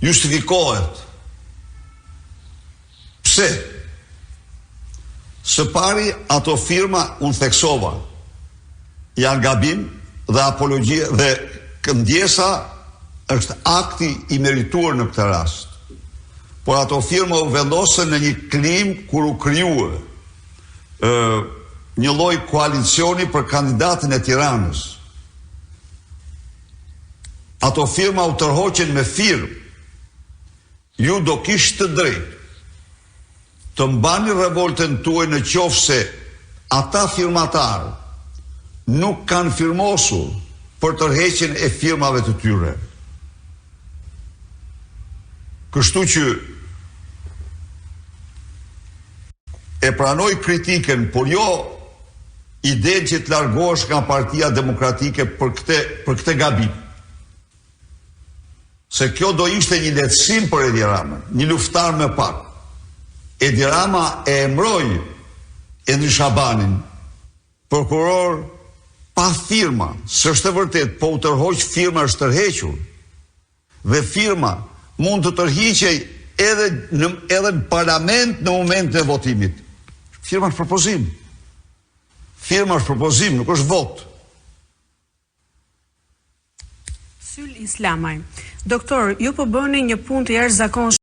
justifikohet. Pse? Së pari, ato firma unë theksova janë gabim dhe apologjia dhe këndjesa është akti i merituar në këtë rast. Por ato firma u vendosën në një klim kur u krijuar një lloj koalicioni për kandidatin e Tiranës. Ato firma u tërhoqen me firmë. Ju do kishtë të drejtë të mbani revoltën tuaj në qoftë se ata firmatarë nuk kanë firmosur për tërheqjen e firmave të tyre. Kështu që e pranoj kritiken, por jo idenë që të largohesh nga Partia Demokratike për këtë gabim. Se kjo do ishte një lehtësim për Edi Ramën, një luftar me pak. Edi Rama e emroi Endri Shabanin, prokuror pa firma, s'është e vërtet, po u tërhoq firma është tërhequr. Dhe firma mund të tërhiqej edhe në parlament në moment të votimit. Firma është propozim. Firma është propozim, nuk është vot. Syl Islamaj. Doktor, ju po bëni një punë të jashtëzakonshme